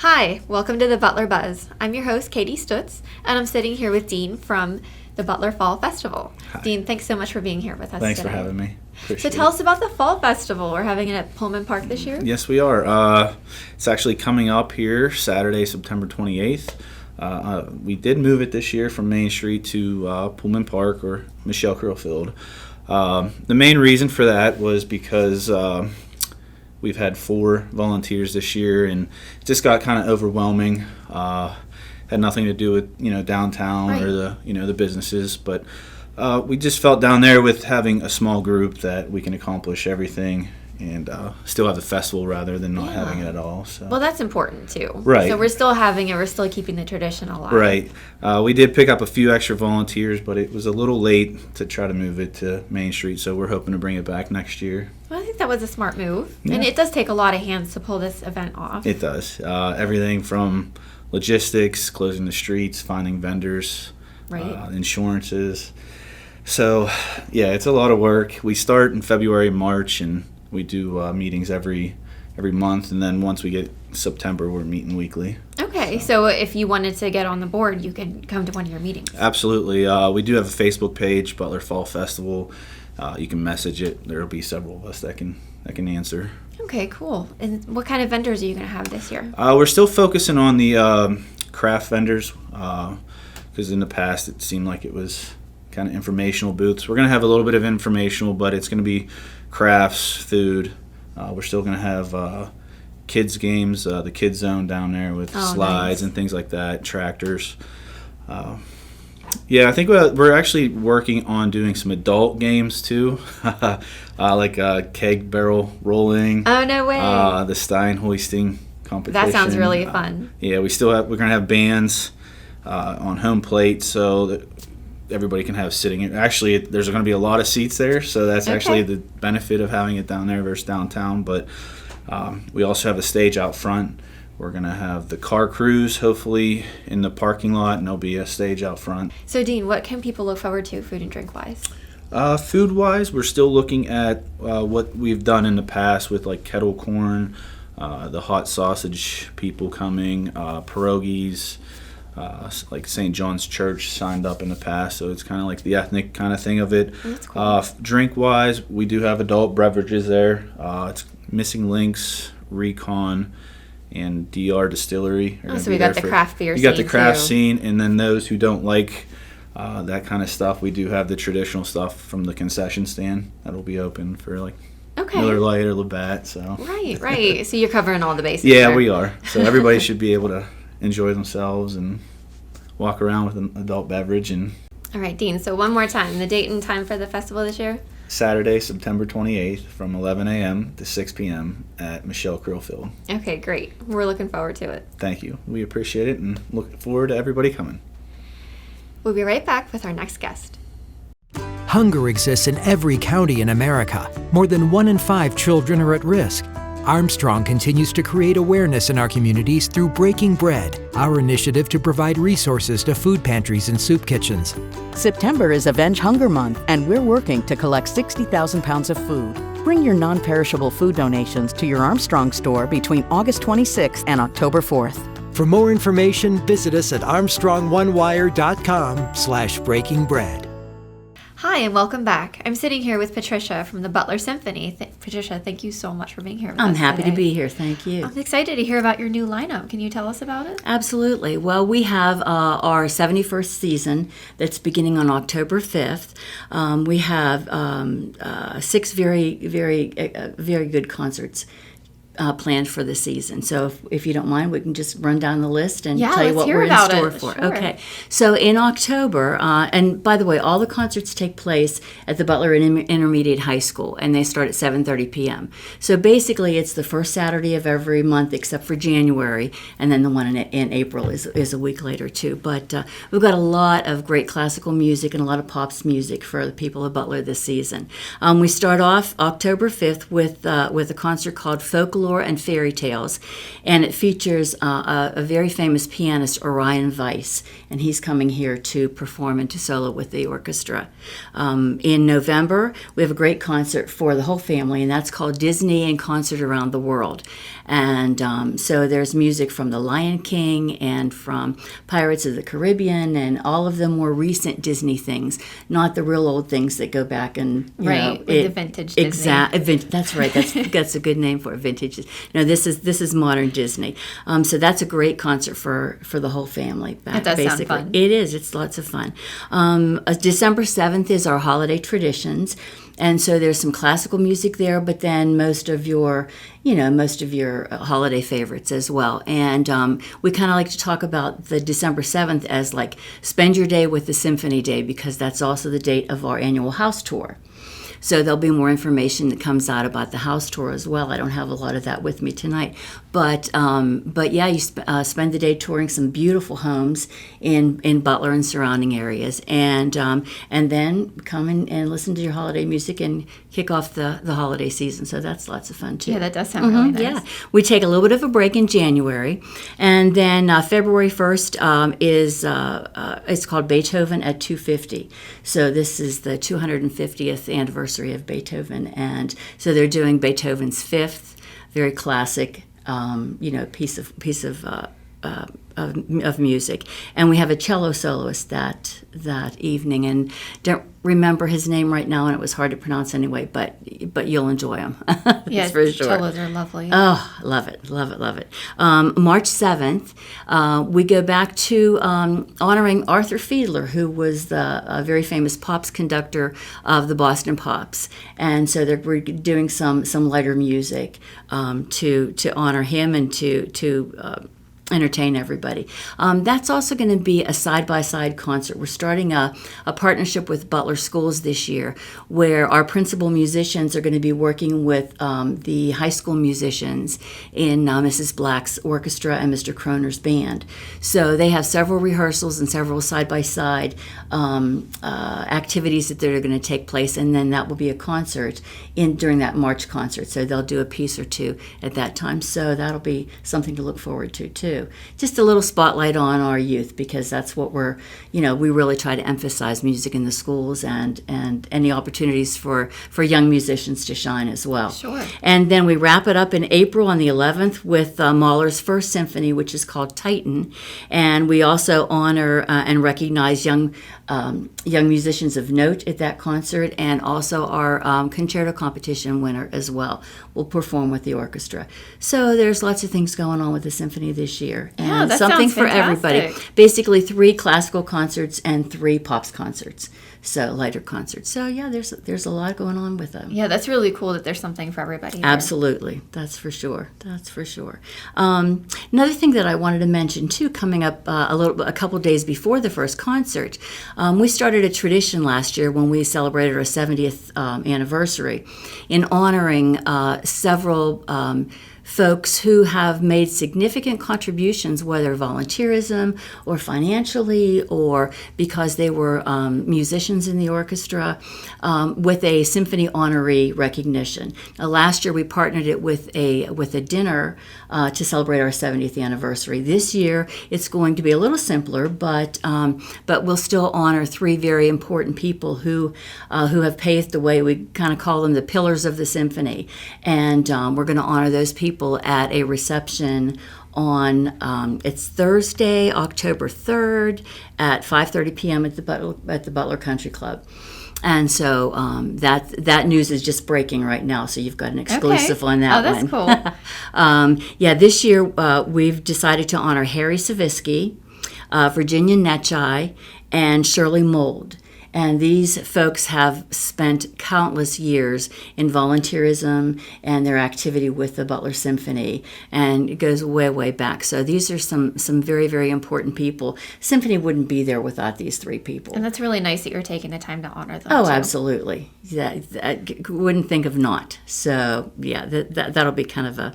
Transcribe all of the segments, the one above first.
Hi, welcome to the Butler Buzz. I'm your host, Katie Stutz, and I'm sitting here with Dean from the Butler Fall Festival. Hi. Dean, thanks so much for being here with us Thanks today. for having me. So Appreciate tell it. us about the Fall Festival. We're having it at Pullman Park this year. Yes, we are. It's actually coming up here Saturday, September 28th. We did move it this year from Main Street to Pullman Park or Michelle Krill Field. The main reason for that was because we've had 4 volunteers this year, and it just got kind of overwhelming. Had nothing to do with downtown Right. or the businesses, but we just felt down there with having a small group that we can accomplish everything and still have the festival rather than not having it at all. So. Well, that's important too. Right. So we're still having it. We're still keeping the tradition alive. Right. We did pick up a few extra volunteers, but it was a little late to try to move it to Main Street, so we're hoping to bring it back next year. Well, I think that was a smart move. Yeah. And it does take a lot of hands to pull this event off. It does. Everything from logistics, closing the streets, finding vendors, Right. insurances. So, yeah, it's a lot of work. We start in February, March, and we do meetings every month, and then once we get September, we're meeting weekly. Okay, so if you wanted to get on the board, you can come to one of your meetings. Absolutely. We do have a Facebook page, Butler Fall Festival. You can message it. There will be several of us that can answer. Okay, cool. And what kind of vendors are you going to have this year? We're still focusing on the craft vendors because in the past it seemed like it was kind of informational booths. We're going to have a little bit of informational, but it's going to be crafts, food. We're still going to have kids games, the kids zone down there with slides nice. and things like that, tractors. Yeah, I think we're actually working on doing some adult games too, like keg barrel rolling. Oh, no way. The Stein hoisting competition. That sounds really fun. Yeah, we're gonna have bands on home plate so that everybody can have sitting. Actually, there's going to be a lot of seats there, so that's actually the benefit of having it down there versus downtown. But we also have a stage out front. We're going to have the car crews hopefully in the parking lot, and there'll be a stage out front. So, Dean, what can people look forward to food and drink-wise? Food-wise, we're still looking at what we've done in the past with like kettle corn, the hot sausage people coming, pierogies. Like St. John's Church signed up in the past, so it's kind of like the ethnic kind of thing of it. That's cool. Drink-wise, we do have adult beverages there. It's Missing Links, Recon, and DR Distillery. So we got the craft beer scene. You got the craft too. scene, and then those who don't like that kind of stuff, we do have the traditional stuff from the concession stand that'll be open for like Miller Lite or Labatt. So Right. So you're covering all the bases. yeah, there. we are. So everybody should be able to enjoy themselves and walk around with an adult beverage. And All right, Dean. So one more time, the date and time for the festival this year? Saturday, September 28th from 11 a.m. to 6 p.m. at Michelle Krill Field. Okay, great. We're looking forward to it. Thank you. We appreciate it and look forward to everybody coming. We'll be right back with our next guest. Hunger exists in every county in America. More than 1 in 5 children are at risk. Armstrong continues to create awareness in our communities through Breaking Bread, our initiative to provide resources to food pantries and soup kitchens. September is Avenge Hunger Month, and we're working to collect 60,000 pounds of food. Bring your non-perishable food donations to your Armstrong store between August 26th and October 4th. For more information, visit us at armstrongonewire.com/breakingbread. Hi, and welcome back. I'm sitting here with Patricia from the Butler Symphony. Patricia, thank you so much for being here with us I'm happy today. to be here. Thank you. I'm excited to hear about your new lineup. Can you tell us about it? Absolutely. Well, we have our 71st season that's beginning on October 5th. We have 6 very, very, very good concerts planned for the season. So if you don't mind, we can just run down the list and tell you let's what hear we're in about store it. for. Sure. Okay. So in October, and by the way, all the concerts take place at the Butler Intermediate High School, and they start at 7:30 p.m. So basically, it's the first Saturday of every month except for January, and then the one in April is a week later too. But we've got a lot of great classical music and a lot of pops music for the people of Butler this season. We start off October 5th with a concert called Folklore folklore and fairy tales, and it features a very famous pianist, Orion Weiss, and he's coming here to perform and to solo with the orchestra. In November, we have a great concert for the whole family, and that's called Disney in Concert Around the World. And so there's music from The Lion King and from Pirates of the Caribbean and all of the more recent Disney things, not the real old things that go back and, the vintage Disney. That's right. That's a good name for it, vintage. No, this is modern Disney. So that's a great concert for the whole family. It does sound fun. It is. It's lots of fun. December 7th is our holiday traditions. And so there's some classical music there, but then most of your holiday favorites as well. And we kind of like to talk about the December 7th as like spend your day with the Symphony Day, because that's also the date of our annual house tour. So there'll be more information that comes out about the house tour as well. I don't have a lot of that with me tonight, but yeah, you spend the day touring some beautiful homes in Butler and surrounding areas, and then come and listen to your holiday music and kick off the holiday season. So that's lots of fun too. Yeah, that does sound really nice. Yeah, we take a little bit of a break in January, and then February 1st is it's called Beethoven at 250. So this is the 250th anniversary of Beethoven, and so they're doing Beethoven's Fifth, very classic, piece of music, and we have a cello soloist that evening, and don't remember his name right now, and it was hard to pronounce anyway, but you'll enjoy him. Yeah, for sure. Cellos are lovely. Oh, love it. March 7th, we go back to honoring Arthur Fiedler, who was the very famous Pops conductor of the Boston Pops, and so we're doing some lighter music to honor him and to entertain everybody. That's also going to be a side-by-side concert. We're starting a partnership with Butler Schools this year, where our principal musicians are going to be working with the high school musicians in Mrs. Black's orchestra and Mr. Croner's band. So they have several rehearsals and several side-by-side activities that are going to take place, and then that will be a concert during that March concert. So they'll do a piece or two at that time. So that'll be something to look forward to too. Just a little spotlight on our youth, because that's what we really try to emphasize music in the schools and any opportunities for young musicians to shine as well. Sure. And then we wrap it up in April on the 11th with Mahler's first symphony, which is called Titan. And we also honor and recognize young musicians of note at that concert, and also our concerto competition winner as well will perform with the orchestra. So there's lots of things going on with the symphony this year, and that something sounds for everybody. fantastic. Basically 3 classical concerts and 3 pops concerts, so lighter concerts. So yeah, there's a lot going on with them. Yeah, that's really cool that there's something for everybody here. Absolutely, that's for sure. Another thing that I wanted to mention too, coming up a couple days before the first concert, we started a tradition last year when we celebrated our 70th anniversary in honoring several folks who have made significant contributions, whether volunteerism or financially or because they were musicians in the orchestra, with a symphony honoree recognition. Now, last year we partnered it with a dinner to celebrate our 70th anniversary. This year it's going to be a little simpler, but we'll still honor 3 very important people who have paved the way. We kind of call them the pillars of the symphony, and we're going to honor those people at a reception on it's Thursday, October 3rd at 5:30 p.m. at the Butler Country Club. And so that news is just breaking right now, so you've got an exclusive on that one. Oh, that's cool. Yeah, this year we've decided to honor Harry Savitsky, Virginia Netchai, and Shirley Mold. And these folks have spent countless years in volunteerism and their activity with the Butler Symphony, and it goes way, way back. So these are some very, very important people. Symphony wouldn't be there without these 3 people. And that's really nice that you're taking the time to honor them. Oh, too. Absolutely. Yeah, wouldn't think of not. So yeah, that'll be kind of a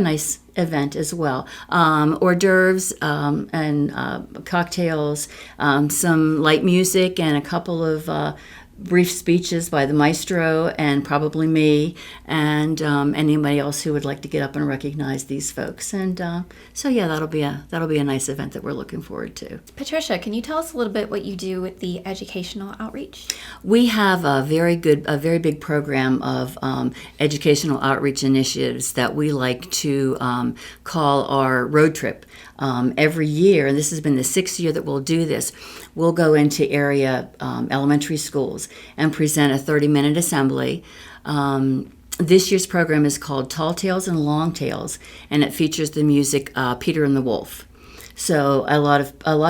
nice event as well. Hors d'oeuvres and cocktails, some light music, and a couple of brief speeches by the maestro and probably me and anybody else who would like to get up and recognize these folks. And so yeah, that'll be a nice event that we're looking forward to. Patricia, can you tell us a little bit what you do with the educational outreach? We have a very big program of educational outreach initiatives that we like to call our road trip. Every year, and this has been the 6th year that we'll do this, we'll go into area elementary schools and present a 30-minute assembly. This year's program is called Tall Tales and Long Tales, and it features the music Peter and the Wolf. So a lot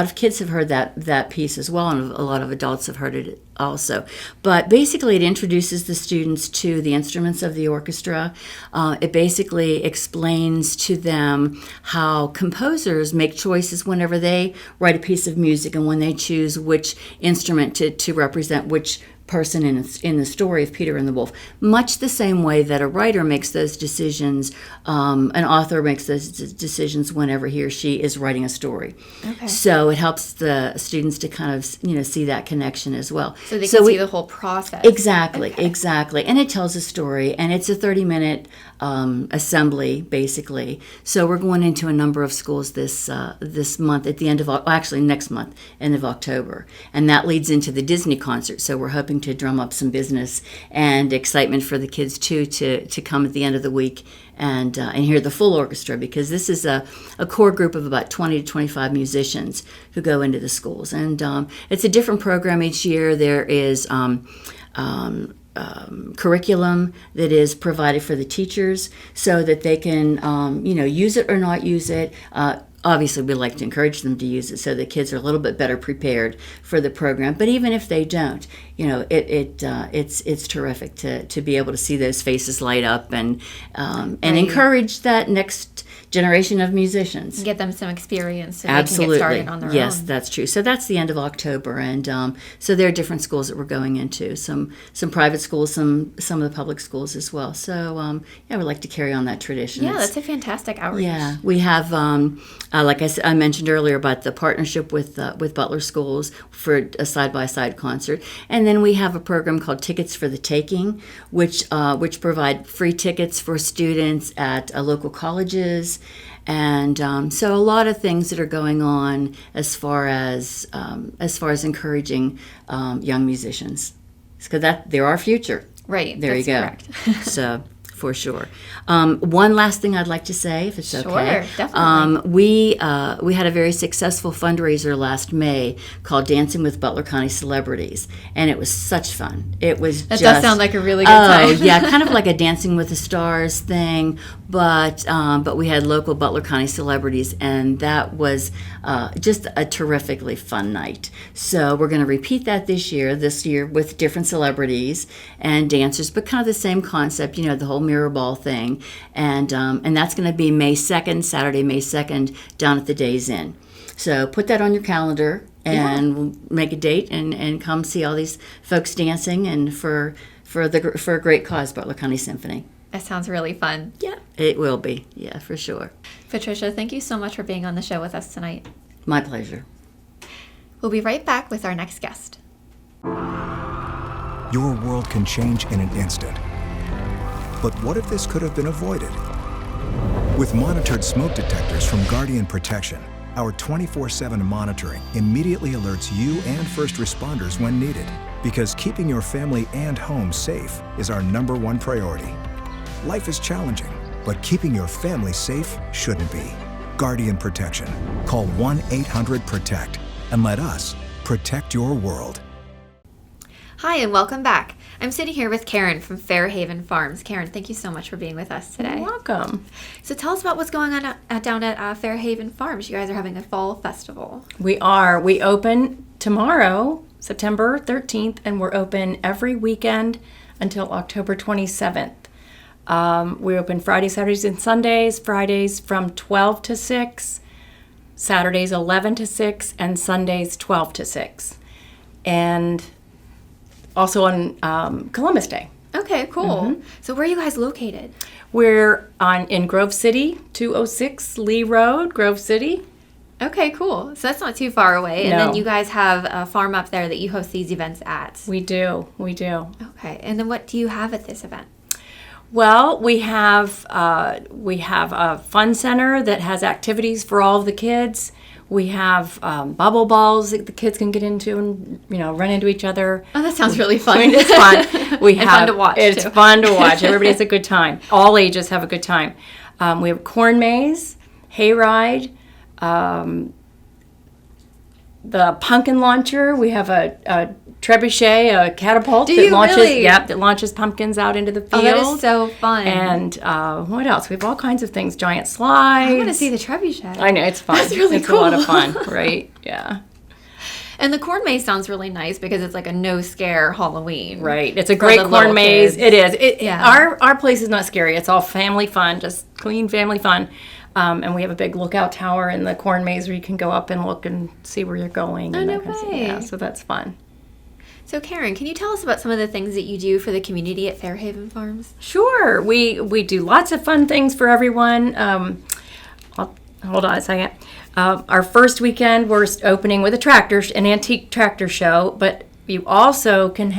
of kids have heard that piece as well, and a lot of adults have heard it also. But basically, it introduces the students to the instruments of the orchestra. It basically explains to them how composers make choices whenever they write a piece of music and when they choose which instrument to represent which person in the story of Peter and the Wolf, much the same way that a writer makes those decisions, an author makes those decisions whenever he or she is writing a story. Okay. So it helps the students to kind of see that connection as well. So they can see the whole process. Exactly. And it tells a story, and it's a 30-minute assembly, basically. So we're going into a number of schools this month at the end of, next month, end of October. And that leads into the Disney concert. So we're hoping to drum up some business and excitement for the kids, too, to come at the end of the week and hear the full orchestra, because this is a core group of about 20 to 25 musicians who go into the schools. And it's a different program each year. There is curriculum that is provided for the teachers so that they can, use it or not use it. Obviously, we like to encourage them to use it so the kids are a little bit better prepared for the program. But even if they don't, it's terrific to be able to see those faces light up and encourage that next generation of musicians. Get them some experience so Absolutely. They can get started on their own. Yes, that's true. So that's the end of October, and so there are different schools that we're going into. Some private schools, some of the public schools as well. So we'd like to carry on that tradition. Yeah, that's a fantastic outreach. Yeah, we have, like I mentioned earlier, about the partnership with Butler Schools for a side-by-side concert, and then we have a program called Tickets for the Taking, which provide free tickets for students at local colleges. And so a lot of things that are going on as far as encouraging young musicians, because they're our future. Right. There you go. Correct. So for sure. One last thing I'd like to say, if it's okay. Sure, definitely. We had a very successful fundraiser last May called Dancing with Butler County Celebrities, and it was such fun. It was that does sound like a really good time. Oh, yeah, kind of like a Dancing with the Stars thing, but we had local Butler County celebrities, and that was just a terrifically fun night. So we're going to repeat that this year with different celebrities and dancers, but kind of the same concept, the whole mirror ball thing, and that's going to be May 2nd, Saturday, May 2nd, down at the Days Inn. So put that on your calendar, and we'll make a date and come see all these folks dancing, and for a great cause, Butler County Symphony. That sounds really fun. Yeah, it will be. Yeah, for sure. Patricia, thank you so much for being on the show with us tonight. My pleasure. We'll be right back with our next guest. Your world can change in an instant. But what if this could have been avoided? With monitored smoke detectors from Guardian Protection, our 24/7 monitoring immediately alerts you and first responders when needed. Because keeping your family and home safe is our #1 priority. Life is challenging, but keeping your family safe shouldn't be. Guardian Protection. Call 1-800-PROTECT and let us protect your world. Hi, and welcome back. I'm sitting here with Karen from Fairhaven Farms. Karen, thank you so much for being with us today. You're welcome. So tell us about what's going on down at Fairhaven Farms. You guys are having a fall festival. We are. We open tomorrow, September 13th, and we're open every weekend until October 27th. We open Fridays, Saturdays, and Sundays. Fridays from 12 to 6, Saturdays 11 to 6, and Sundays 12 to 6. And also on Columbus Day. Okay, cool. So where are you guys located? We're in Grove City, 206 Lee Road, Grove City. Okay, cool. So that's not too far away. And No. then you guys have a farm up there that you host these events at. We do. Okay. And then what do you have at this event? Well, we have a fun center that has activities for all of the kids. We have bubble balls that the kids can get into and run into each other. Oh, that sounds really fun. It's fun. And fun to watch, It's too. fun to watch. Everybody has a good time. All ages have a good time. We have corn maze, hayride, the pumpkin launcher. We have a trebuchet, a catapult Do that you launches. really? Yep, that launches pumpkins out into the field. Oh, that is so fun. And what else? We have all kinds of things. Giant slides. I want to see the trebuchet. I know, it's fun. That's really it's a lot of cool. fun, right? Yeah. And the corn maze sounds really nice because it's like a no scare Halloween. Right. It's a for great the corn little maze. kids. It is. Yeah. Our place is not scary. It's all family fun, just clean family fun. And we have a big lookout tower in the corn maze where you can go up and look and see where you're going. Oh, and no that kind of stuff. way. Yeah, so that's fun. So Karen, can you tell us about some of the things that you do for the community at Fairhaven Farms? Sure. We do lots of fun things for everyone. Hold on a second. Our first weekend, we're opening with an antique tractor show, but you also can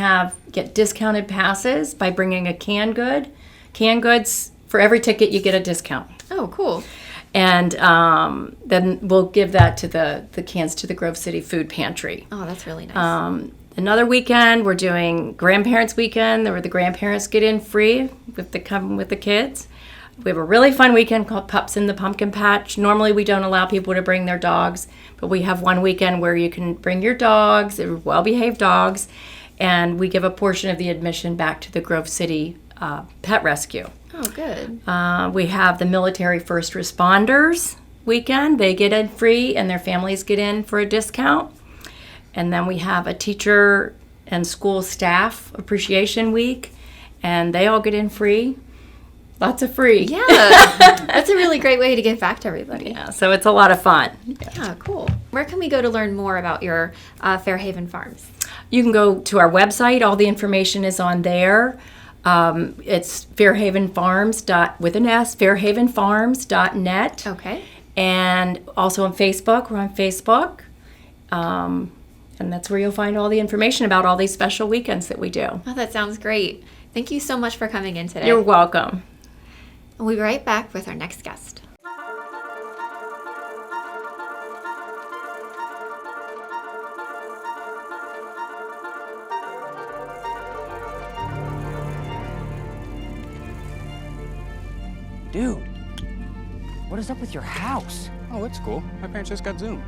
get discounted passes by bringing a canned good. Canned goods, for every ticket, you get a discount. Oh, cool. And then we'll give that to the cans to the Grove City Food Pantry. Oh, that's really nice. Another weekend, we're doing Grandparents Weekend, where the grandparents get in free with the kids. We have a really fun weekend called Pups in the Pumpkin Patch. Normally, we don't allow people to bring their dogs, but we have one weekend where you can bring your dogs, they're well-behaved dogs, and we give a portion of the admission back to the Grove City Pet Rescue. Oh, good. We have the Military First Responders Weekend. They get in free, and their families get in for a discount. And then we have a Teacher and School Staff Appreciation Week, and they all get in free. Lots of free. Yeah, that's a really great way to give back to everybody. Yeah, so it's a lot of fun. Yeah, cool. Where can we go to learn more about your Fairhaven Farms? You can go to our website. All the information is on there. It's fairhavenfarms.net. Okay. And also on Facebook. We're on Facebook. And that's where you'll find all the information about all these special weekends that we do. Oh, that sounds great. Thank you so much for coming in today. You're welcome. We'll be right back with our next guest. Dude, what is up with your house? Oh, it's cool. My parents just got Zoom.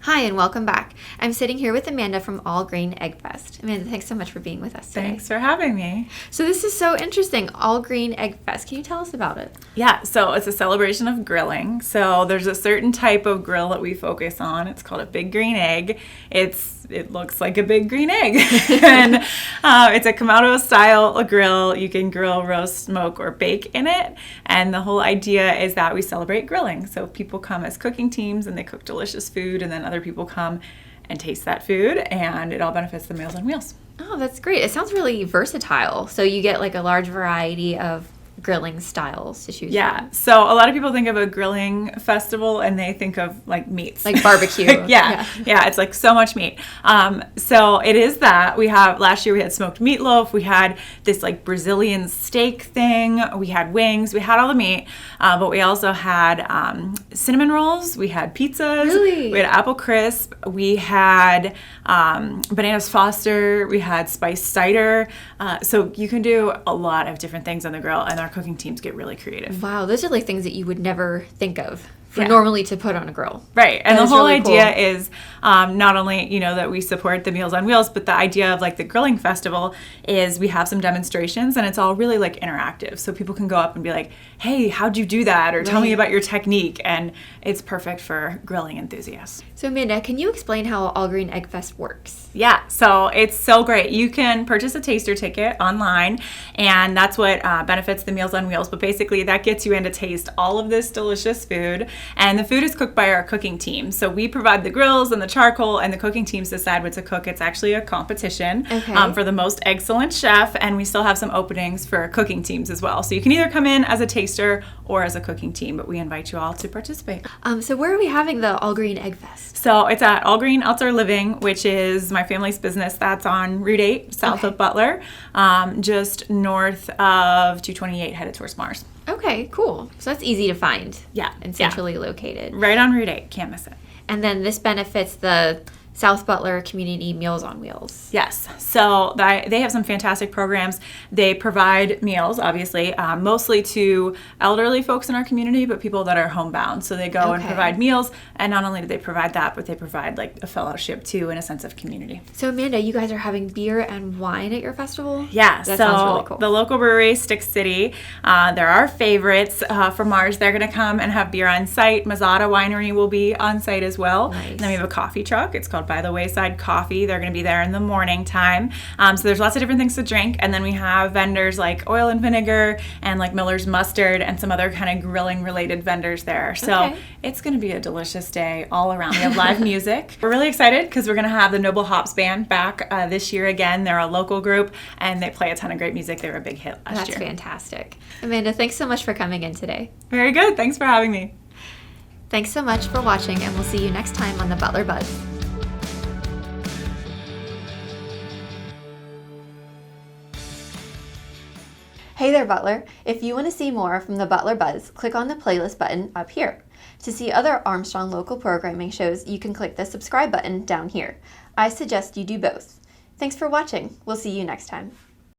Hi, and welcome back. I'm sitting here with Amanda from Greenegg Fest. Amanda, thanks so much for being with us today. Thanks for having me. So this is so interesting, Greenegg Fest. Can you tell us about it? Yeah, so it's a celebration of grilling. So there's a certain type of grill that we focus on. It's called a big green egg. It looks like a big green egg. And it's a Kamado style grill. You can grill, roast, smoke, or bake in it. And the whole idea is that we celebrate grilling. So people come as cooking teams and they cook delicious food, and then other people come and taste that food, and it all benefits the Meals on Wheels. Oh, that's great. It sounds really versatile. So you get like a large variety of grilling styles to choose Yeah, from. so a lot of people think of a grilling festival and they think of like meats. Like barbecue. yeah, it's like so much meat. So it is that. Last year we had smoked meatloaf, we had this like Brazilian steak thing, we had wings, we had all the meat, but we also had cinnamon rolls, we had pizzas, Really? we had apple crisp, we had bananas Foster, we had spiced cider. So you can do a lot of different things on the grill, and our cooking teams get really creative. Wow, those are like things that you would never think of for Yeah. normally to put on a grill. Right. And That the is whole really idea cool. is not only, that we support the Meals on Wheels, but the idea of like the grilling festival is we have some demonstrations and it's all really like interactive. So people can go up and be like, hey, how'd you do that? Or tell me Right. about your technique. And it's perfect for grilling enthusiasts. So Amanda, can you explain how All Greenegg Fest works? Yeah, so it's so great. You can purchase a taster ticket online, and that's what benefits the Meals on Wheels. But basically, that gets you in to taste all of this delicious food. And the food is cooked by our cooking team. So we provide the grills and the charcoal, and the cooking teams decide what to cook. It's actually a competition for the most excellent chef, and we still have some openings for cooking teams as well. So you can either come in as a taster or as a cooking team, but we invite you all to participate. So where are we having the All Greenegg Fest? So it's at All Green Outdoor Living, which is my family's business. That's on Route 8, south of Butler, just north of 228, headed towards Mars. Okay, cool. So that's easy to find. Yeah. And centrally located. Right on Route 8. Can't miss it. And then this benefits the South Butler Community Meals on Wheels. Yes. So they have some fantastic programs. They provide meals, obviously, mostly to elderly folks in our community, but people that are homebound. So they go and provide meals. And not only do they provide that, but they provide like a fellowship too and a sense of community. So Amanda, you guys are having beer and wine at your festival? Yeah. That sounds really cool. The local brewery, Stick City, they're our favorites from Mars. They're going to come and have beer on site. Mazzata Winery will be on site as well. Nice. And then we have a coffee truck. It's called By the Wayside Coffee. They're going to be there in the morning time. So there's lots of different things to drink. And then we have vendors like oil and vinegar and like Miller's mustard and some other kind of grilling related vendors there. So it's going to be a delicious day all around. We have live music. We're really excited because we're going to have the Noble Hops Band back this year again. They're a local group and they play a ton of great music. They were a big hit last year. That's fantastic. Amanda, thanks so much for coming in today. Very good. Thanks for having me. Thanks so much for watching, and we'll see you next time on the Butler Buzz. Hey there, Butler. If you want to see more from the Butler Buzz, click on the playlist button up here. To see other Armstrong local programming shows, you can click the subscribe button down here. I suggest you do both. Thanks for watching. We'll see you next time.